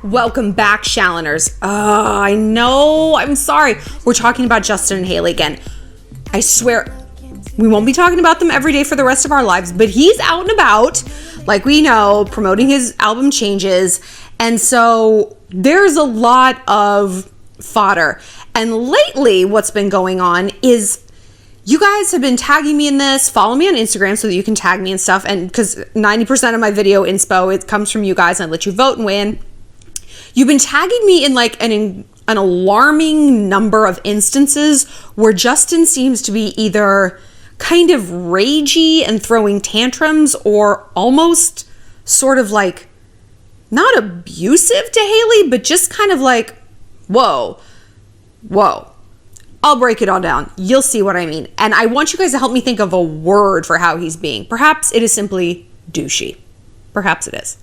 Welcome back, Shalloners. I know, I'm sorry. We're talking about Justin and Hailey again. I swear, we won't be talking about them every day for the rest of our lives, but he's out and about, like we know, promoting his album Changes. And so there's a lot of fodder. And lately, what's been going on is you guys have been tagging me in this. Follow me on Instagram so that you can tag me and stuff. And because 90% of my video inspo, it comes from you guys, and I let you vote and win. You've been tagging me in like an alarming number of instances where Justin seems to be either kind of ragey and throwing tantrums, or almost sort of like not abusive to Hailey, but just kind of like, whoa. I'll break it all down. You'll see what I mean. And I want you guys to help me think of a word for how he's being. Perhaps it is simply douchey. Perhaps it is.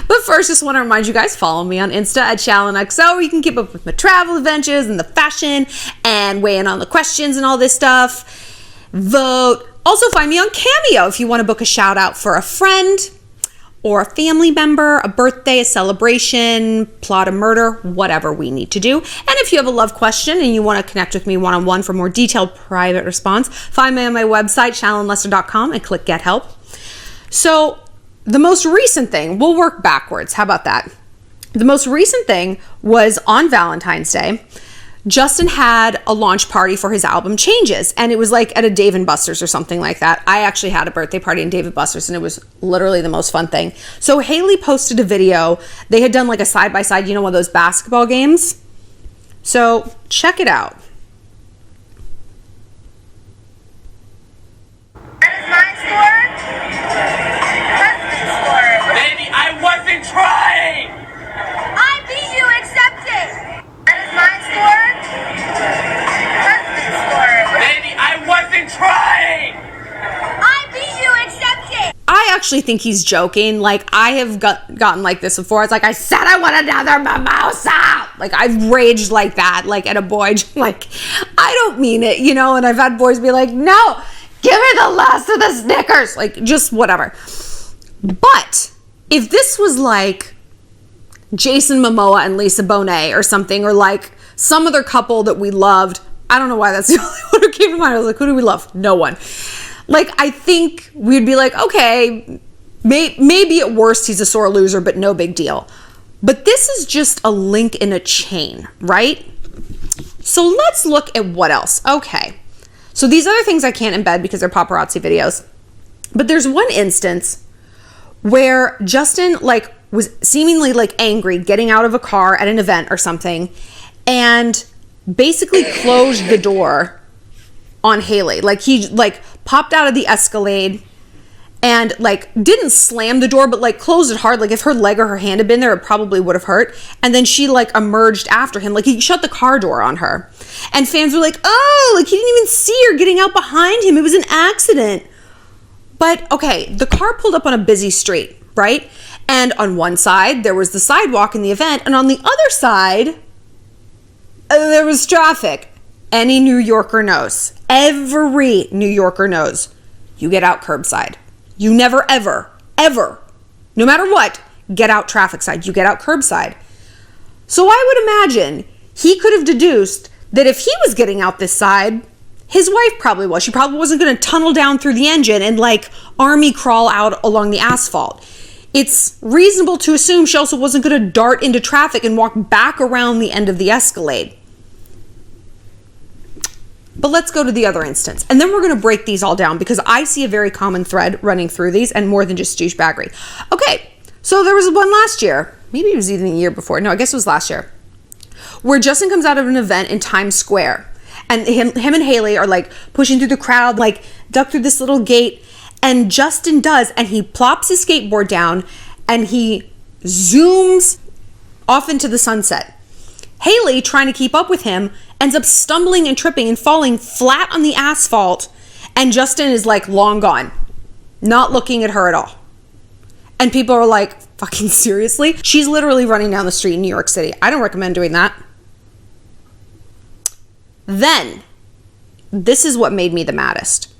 But first, just want to remind you guys, follow me on Insta at shallonxo. You can keep up with my travel adventures and the fashion and weigh in on the questions and all this stuff. Vote. Also find me on Cameo if you want to book a shout out for a friend or a family member, a birthday, a celebration, plot a murder, whatever we need to do. And if you have a love question and you want to connect with me one-on-one for more detailed private response, find me on my website, shallonlester.com, and click Get Help. So the most recent thing, we'll work backwards. How about that? The most recent thing was on Valentine's Day. Justin had a launch party for his album Changes, and it was like at a Dave & Buster's or something like that. I actually had a birthday party in Dave & Buster's, and it was literally the most fun thing. So Hailey posted a video. They had done like a side-by-side, you know, one of those basketball games. So check it out. That is my score. Baby, I wasn't trying! I beat you, accept it! That is my score. Husband's score. Baby, I wasn't trying! I beat you, accept it! I actually think he's joking. Like, I have gotten like this before. It's like, I said I want another mimosa! Like, I've raged like that, like at a boy. Like, I don't mean it, you know? And I've had boys be like, no, give me the last of the Snickers! Like, just whatever. But if this was like Jason Momoa and Lisa Bonet or something, or like some other couple that we loved, I don't know why that's the only one who came to mind. I was like, who do we love? No one. Like, I think we'd be like, okay, maybe at worst he's a sore loser, but no big deal. But this is just a link in a chain, right? So let's look at what else. Okay. So these other things I can't embed because they're paparazzi videos. But there's one instance where Justin like was seemingly like angry getting out of a car at an event or something, and basically closed the door on Hailey. Like, he like popped out of the Escalade and like didn't slam the door, but like closed it hard. Like, if her leg or her hand had been there, it probably would have hurt. And then she like emerged after him. Like, he shut the car door on her, and fans were like, oh, like he didn't even see her getting out behind him. It was an accident. But okay, the car pulled up on a busy street, right? And on one side, there was the sidewalk in the event. And on the other side, there was traffic. Any New Yorker knows. Every New Yorker knows. You get out curbside. You never, ever, ever, no matter what, get out traffic side. You get out curbside. So I would imagine he could have deduced that if he was getting out this side, his wife probably was. She probably wasn't going to tunnel down through the engine and like army crawl out along the asphalt. It's reasonable to assume she also wasn't going to dart into traffic and walk back around the end of the Escalade. But let's go to the other instance. And then we're going to break these all down because I see a very common thread running through these, and more than just douchebaggery. Okay, so there was one last year. Maybe it was even the year before. No, I guess it was last year. Where Justin comes out of an event in Times Square. And him and Hailey are like pushing through the crowd, like duck through this little gate. And Justin does, and he plops his skateboard down and he zooms off into the sunset. Hailey, trying to keep up with him, ends up stumbling and tripping and falling flat on the asphalt. And Justin is like long gone, not looking at her at all. And people are like, fucking seriously? She's literally running down the street in New York City. I don't recommend doing that. Then, this is what made me the maddest.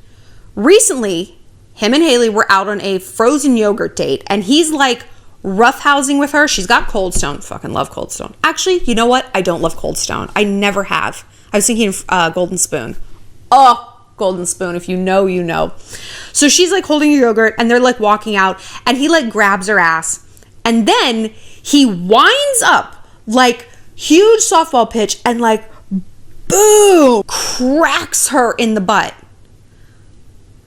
Recently, him and Hailey were out on a frozen yogurt date, and he's like roughhousing with her. She's got Cold Stone. Fucking love Cold Stone. Actually, you know what? I don't love Cold Stone. I never have. I was thinking Golden Spoon. Oh, Golden Spoon. If you know, you know. So she's like holding a yogurt and they're like walking out and he like grabs her ass. And then he winds up like huge softball pitch and like boom, cracks her in the butt.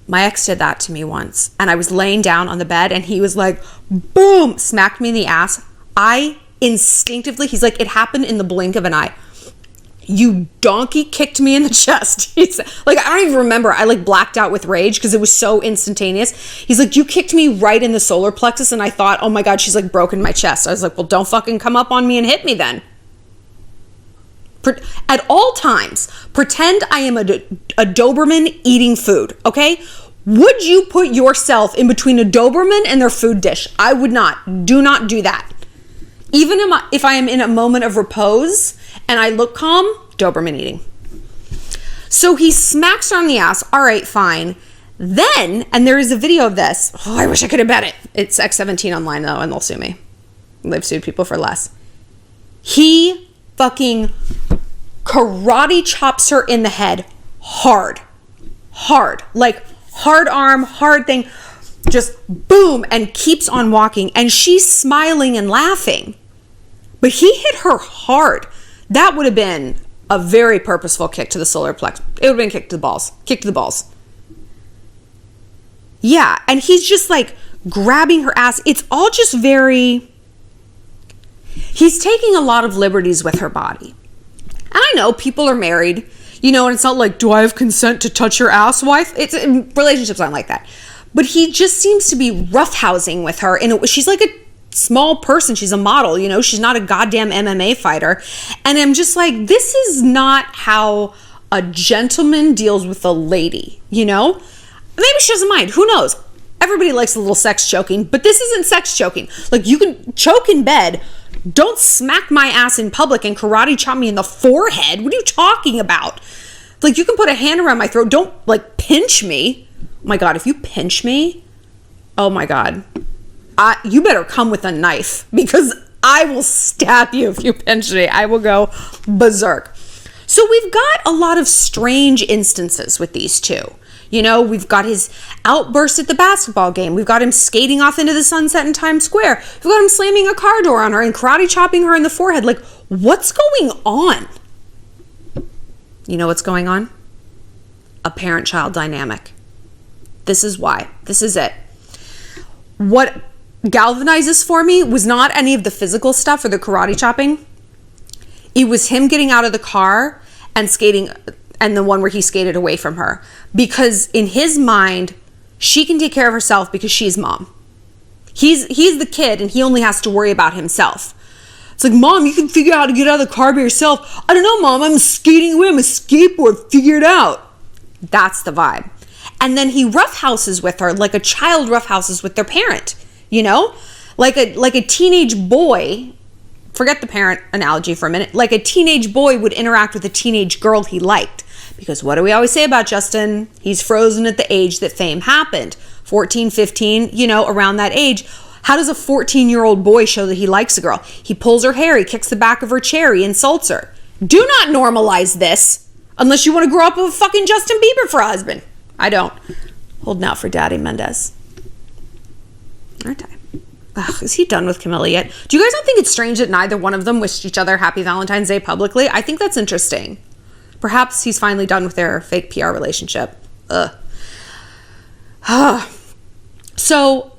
My ex did that to me once and I was laying down on the bed and he was like, boom, smacked me in the ass. I instinctively, he's like, it happened in the blink of an eye. You donkey kicked me in the chest. He's like, I don't even remember. I like blacked out with rage because it was so instantaneous. He's like, you kicked me right in the solar plexus. And I thought, oh my God, she's like broken my chest. I was like, well, don't fucking come up on me and hit me then. At all times, pretend I am a Doberman eating food, okay? Would you put yourself in between a Doberman and their food dish? I would not. Do not do that. Even if I am in a moment of repose and I look calm, Doberman eating. So he smacks her on the ass. All right, fine. Then, and there is a video of this. Oh, I wish I could have bet it. It's X17 online though, and they'll sue me. They've sued people for less. He fucking karate chops her in the head hard, like hard arm, hard thing, just boom, and keeps on walking. And she's smiling and laughing. But he hit her hard. That would have been a very purposeful kick to the solar plex. It would have been kick to the balls. Kick to the balls. Yeah, and he's just like grabbing her ass. It's all just very... He's taking a lot of liberties with her body. And I know people are married, you know, and it's not like, do I have consent to touch your ass, wife? It's relationships aren't like that. But he just seems to be roughhousing with her. And she's like a small person. She's a model, you know, she's not a goddamn MMA fighter. And I'm just like, this is not how a gentleman deals with a lady, you know? Maybe she doesn't mind. Who knows? Everybody likes a little sex choking, but this isn't sex choking. Like, you can choke in bed. Don't smack my ass in public and karate chop me in the forehead. What are you talking about? Like, you can put a hand around my throat. Don't, like, pinch me. Oh my God, if you pinch me, oh my God. You better come with a knife because I will stab you if you pinch me. I will go berserk. So we've got a lot of strange instances with these two. You know, we've got his outburst at the basketball game. We've got him skating off into the sunset in Times Square. We've got him slamming a car door on her and karate chopping her in the forehead. Like, what's going on? You know what's going on? A parent-child dynamic. This is why. This is it. What galvanizes for me was not any of the physical stuff or the karate chopping. It was him getting out of the car and skating, and the one where he skated away from her. Because in his mind, she can take care of herself because she's mom. He's the kid and he only has to worry about himself. It's like, Mom, you can figure out how to get out of the car by yourself. I don't know, Mom, I'm skating away. I'm a skateboard. Figure it out. That's the vibe. And then he roughhouses with her like a child roughhouses with their parent, you know? Like a teenage boy, forget the parent analogy for a minute, like a teenage boy would interact with a teenage girl he liked. Because what do we always say about Justin? He's frozen at the age that fame happened. 14, 15, you know, around that age. How does a 14-year-old boy show that he likes a girl? He pulls her hair, he kicks the back of her chair, he insults her. Do not normalize this unless you want to grow up with fucking Justin Bieber for a husband. I don't. Holding out for Daddy Mendes. Aren't I? Ugh, is he done with Camilla yet? Do you guys not think it's strange that neither one of them wished each other Happy Valentine's Day publicly? I think that's interesting. Perhaps he's finally done with their fake PR relationship. Ugh. So,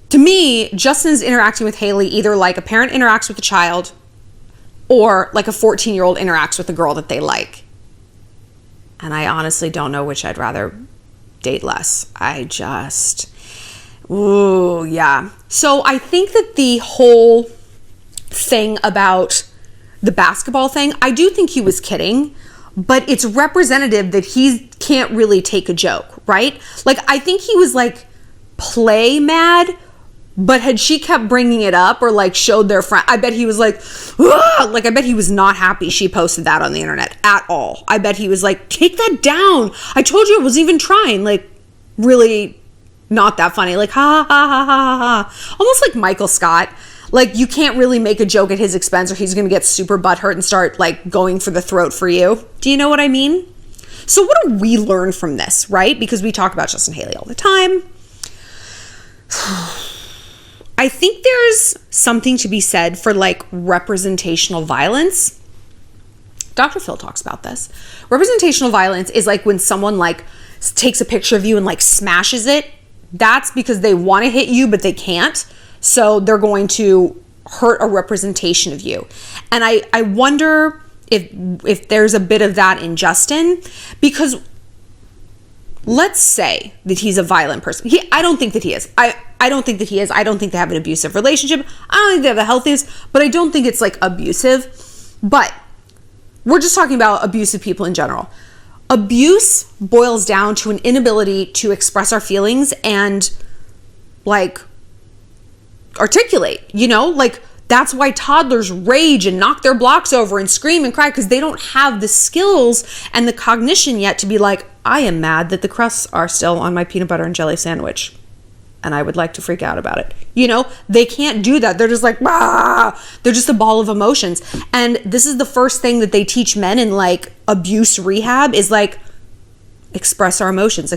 to me, Justin's interacting with Hailey either like a parent interacts with a child or like a 14-year-old interacts with a girl that they like. And I honestly don't know which I'd rather date less. Ooh, yeah. So I think that the whole thing about the basketball thing, I do think he was kidding. But it's representative that he can't really take a joke, right? Like, I think he was like play mad, but had she kept bringing it up or like showed their friend, I bet he was like, ugh! Like, I bet he was not happy she posted that on the internet at all. I bet he was like, take that down. I told you I wasn't even trying. Like, really not that funny. Like, ha, ha, ha, ha, ha, ha. Almost like Michael Scott. Like, you can't really make a joke at his expense or he's going to get super butthurt and start, like, going for the throat for you. Do you know what I mean? So what do we learn from this, right? Because we talk about Justin Haley all the time. I think there's something to be said for, like, representational violence. Dr. Phil talks about this. Representational violence is like when someone, like, takes a picture of you and, like, smashes it. That's because they want to hit you, but they can't. So they're going to hurt a representation of you. And I wonder if there's a bit of that in Justin, because let's say that he's a violent person. I don't think that he is. I don't think that he is. I don't think they have an abusive relationship. I don't think they have the healthiest, but I don't think it's, like, abusive. But we're just talking about abusive people in general. Abuse boils down to an inability to express our feelings and, like, articulate, you know? Like, that's why toddlers rage and knock their blocks over and scream and cry, because they don't have the skills and the cognition yet to be like, I am mad that the crusts are still on my peanut butter and jelly sandwich, and I would like to freak out about it. You know, they can't do that. They're just like, ah! They're just a ball of emotions. And this is the first thing that they teach men in, like, abuse rehab is, like, express our emotions.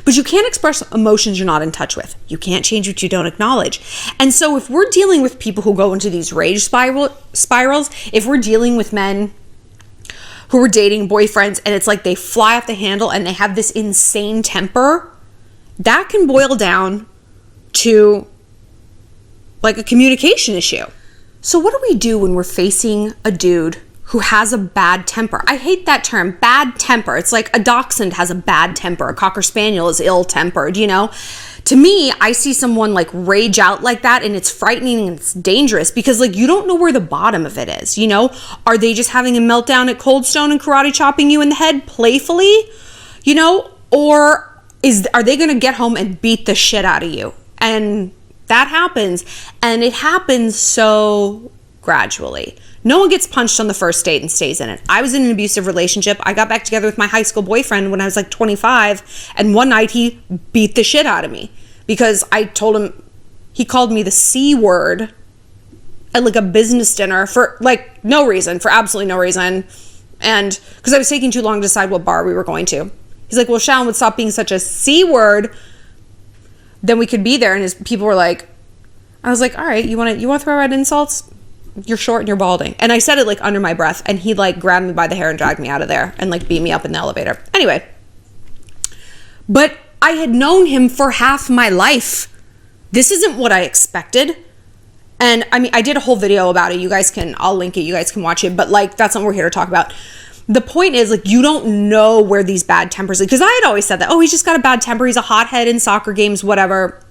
But you can't express emotions you're not in touch with. You can't change what you don't acknowledge. And so if we're dealing with people who go into these rage spirals, if we're dealing with men who are dating boyfriends and it's like they fly off the handle and they have this insane temper, that can boil down to, like, a communication issue. So what do we do when we're facing a dude who has a bad temper? I hate that term, bad temper. It's like a dachshund has a bad temper. A Cocker Spaniel is ill-tempered, you know? To me, I see someone, like, rage out like that, and it's frightening and it's dangerous because, like, you don't know where the bottom of it is, you know? Are they just having a meltdown at Cold Stone and karate chopping you in the head playfully, you know? Or are they going to get home and beat the shit out of you? And that happens, and it happens so gradually. No one gets punched on the first date and stays in it. I was in an abusive relationship. I got back together with my high school boyfriend when I was like 25, and one night he beat the shit out of me because I told him, he called me the C word at, like, a business dinner for, like, no reason, for absolutely no reason. And because I was taking too long to decide what bar we were going to. He's like, well, Shallon would stop being such a C word, then we could be there. And his people were like, I was like, all right, you want to throw out insults? You're short and you're balding. And I said it, like, under my breath, and he, like, grabbed me by the hair and dragged me out of there and, like, beat me up in the elevator. Anyway, but I had known him for half my life. This isn't what I expected. And I mean, I did a whole video about it. I'll link it. You guys can watch it. But, like, that's not what we're here to talk about. The point is, like, you don't know where these bad tempers, because I had always said that, oh, he's just got a bad temper. He's a hothead in soccer games, whatever.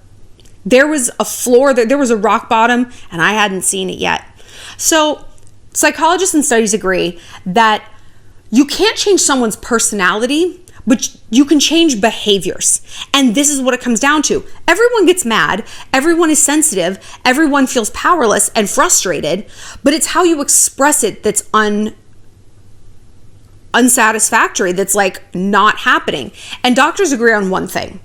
There was a floor, there was a rock bottom, and I hadn't seen it yet. So psychologists and studies agree that you can't change someone's personality, but you can change behaviors. And this is what it comes down to. Everyone gets mad. Everyone is sensitive. Everyone feels powerless and frustrated, but it's how you express it that's unsatisfactory, that's, like, not happening. And doctors agree on one thing.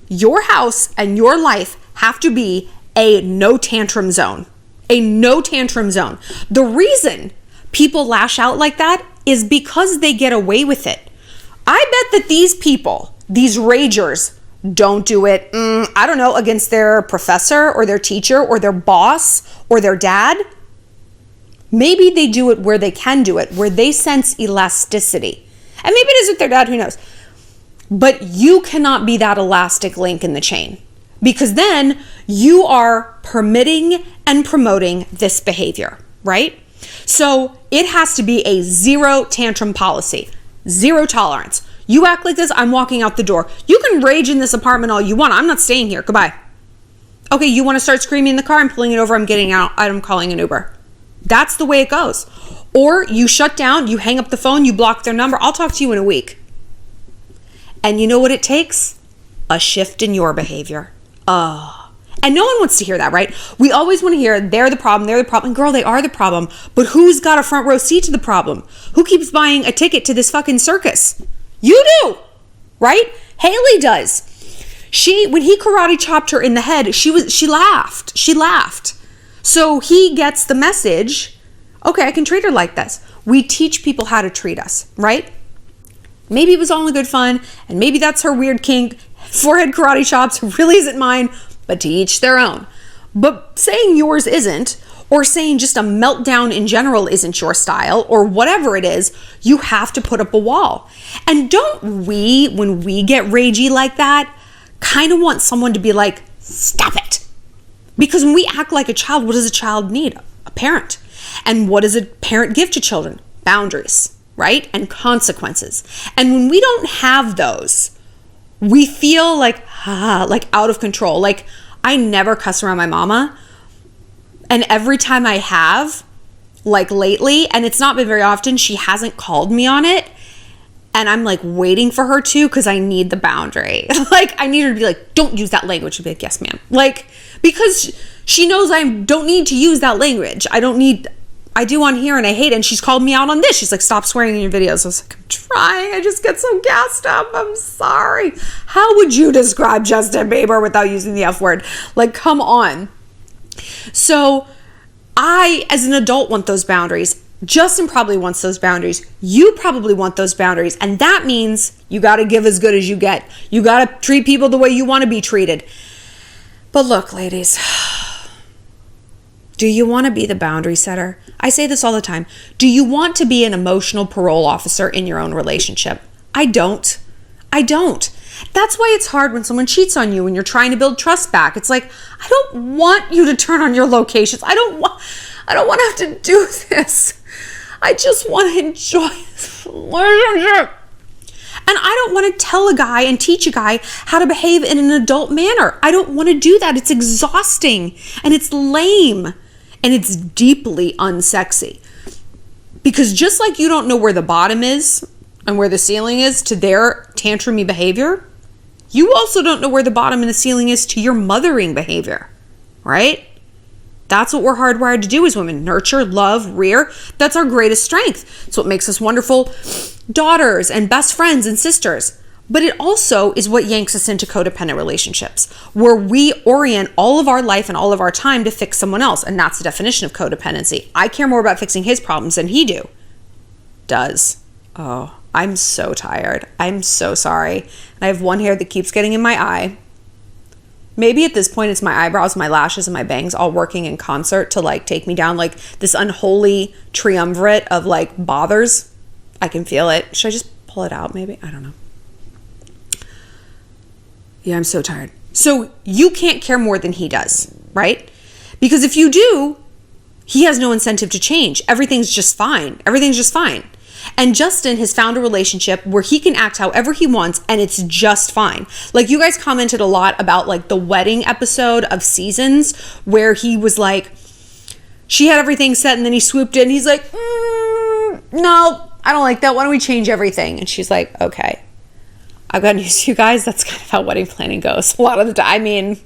Your house and your life have to be a no tantrum zone. A no tantrum zone. The reason people lash out like that is because they get away with it. I bet that these people, these ragers, don't do it, I don't know, against their professor or their teacher or their boss or their dad. Maybe they do it where they can do it, where they sense elasticity. And maybe it is with their dad, who knows? But you cannot be that elastic link in the chain, because then you are permitting and promoting this behavior, right? So it has to be a zero tantrum policy, zero tolerance. You act like this, I'm walking out the door. You can rage in this apartment all you want. I'm not staying here. Goodbye. Okay, you want to start screaming in the car? I'm pulling it over. I'm getting out. I'm calling an Uber. That's the way it goes. Or you shut down, you hang up the phone, you block their number. I'll talk to you in a week. And you know what it takes? A shift in your behavior. And no one wants to hear that, right? We always want to hear they're the problem. And girl, they are the problem. But who's got a front row seat to the problem? Who keeps buying a ticket to this fucking circus? You do, right? Haley does. When he karate chopped her in the head, she laughed. So he gets the message, okay, I can treat her like this. We teach people how to treat us, right? Maybe it was all in good fun, and maybe that's her weird kink. Forehead karate chops really isn't mine, but to each their own. But saying yours isn't, or saying just a meltdown in general isn't your style, or whatever it is, you have to put up a wall. And don't we, when we get ragey like that, kind of want someone to be like, stop it. Because when we act like a child, what does a child need? A parent. And what does a parent give to children? Boundaries, right? And consequences. And when we don't have those, we feel like out of control. Like, I never cuss around my mama. And every time I have, like lately, and it's not been very often, she hasn't called me on it. And I'm like waiting for her to, because I need the boundary. Like, I need her to be like, don't use that language. She'll be like, yes, ma'am. Like, because she knows I don't need to use that language. I do on here and I hate it. And she's called me out on this. She's like, stop swearing in your videos. I was like, I'm trying. I just get so gassed up. I'm sorry. How would you describe Justin Bieber without using the F word? Like, come on. So I, as an adult, want those boundaries. Justin probably wants those boundaries. You probably want those boundaries. And that means you got to give as good as you get. You got to treat people the way you want to be treated. But look, ladies, do you want to be the boundary setter? I say this all the time. Do you want to be an emotional parole officer in your own relationship? I don't. That's why it's hard when someone cheats on you and you're trying to build trust back. It's like, I don't want you to turn on your locations. I don't want to have to do this. I just want to enjoy this relationship. And I don't want to tell a guy and teach a guy how to behave in an adult manner. I don't want to do that. It's exhausting and it's lame and it's deeply unsexy. Because just like you don't know where the bottom is and where the ceiling is to their tantrumy behavior, you also don't know where the bottom and the ceiling is to your mothering behavior, right? That's what we're hardwired to do as women. Nurture, love, rear. That's our greatest strength. It's what makes us wonderful daughters and best friends and sisters. But it also is what yanks us into codependent relationships, where we orient all of our life and all of our time to fix someone else. And that's the definition of codependency. I care more about fixing his problems than he does. Oh, I'm so tired. I'm so sorry. And I have one hair that keeps getting in my eye. Maybe at this point it's my eyebrows, my lashes, and my bangs all working in concert to like take me down, like this unholy triumvirate of like bothers. I can feel it. Should I just pull it out maybe? I don't know. Yeah, I'm so tired. So you can't care more than he does, right? Because if you do, he has no incentive to change. Everything's just fine. And Justin has found a relationship where he can act however he wants and it's just fine. Like, you guys commented a lot about like the wedding episode of Seasons where he was like, she had everything set and then he swooped in. He's like, no, I don't like that. Why don't we change everything? And she's like, okay. I've got news to you guys. That's kind of how wedding planning goes. A lot of the time. I mean,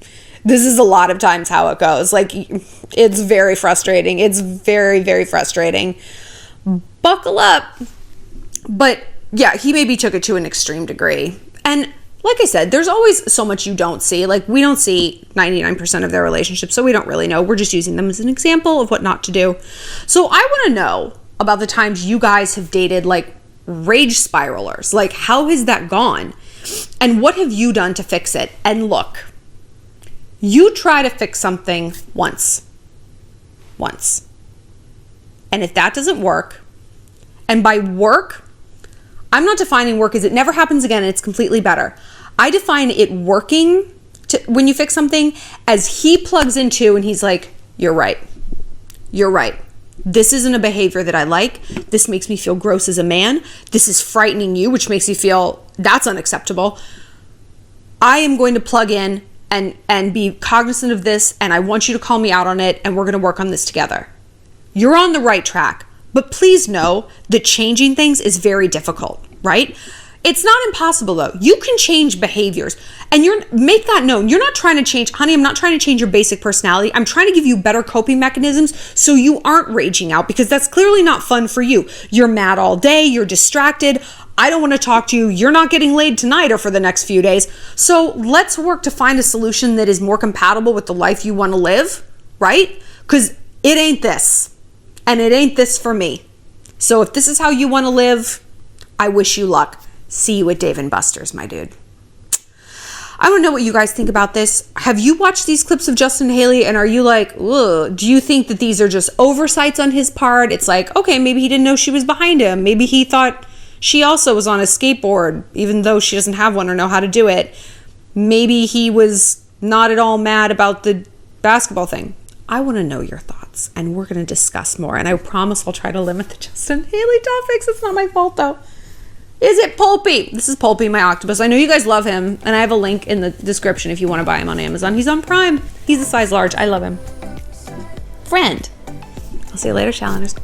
this is a lot of times how it goes. Like, it's very frustrating. It's very, very frustrating. Buckle up. But yeah, he maybe took it to an extreme degree. And like I said, there's always so much you don't see. Like, we don't see 99% of their relationships, so we don't really know. We're just using them as an example of what not to do. So I want to know about the times you guys have dated like rage spiralers. Like, how has that gone? And what have you done to fix it? And look, you try to fix something once. And if that doesn't work, and by work, I'm not defining work as it never happens again and it's completely better. I define it working when you fix something as he plugs into and he's like, you're right. This isn't a behavior that I like. This makes me feel gross as a man. This is frightening you, which makes you feel that's unacceptable. I am going to plug in and be cognizant of this, and I want you to call me out on it, and we're going to work on this together. You're on the right track. But please know that changing things is very difficult, right? It's not impossible though. You can change behaviors and make that known. You're not trying to change, honey, I'm not trying to change your basic personality. I'm trying to give you better coping mechanisms so you aren't raging out, because that's clearly not fun for you. You're mad all day, you're distracted. I don't want to talk to you. You're not getting laid tonight or for the next few days. So let's work to find a solution that is more compatible with the life you want to live, right? Because it ain't this. And it ain't this for me. So if this is how you want to live, I wish you luck. See you at Dave & Buster's, my dude. I don't know what you guys think about this. Have you watched these clips of Justin and Hailey and are you like, ugh, do you think that these are just oversights on his part? It's like, okay, maybe he didn't know she was behind him. Maybe he thought she also was on a skateboard, even though she doesn't have one or know how to do it. Maybe he was not at all mad about the basketball thing. I want to know your thoughts and we're going to discuss more. And I promise I'll try to limit the Justin and Hailey topics. It's not my fault though. Is it Pulpy? This is Pulpy, my octopus. I know you guys love him, and I have a link in the description if you want to buy him on Amazon. He's on Prime. He's a size large. I love him. Friend. I'll see you later, Shalloners.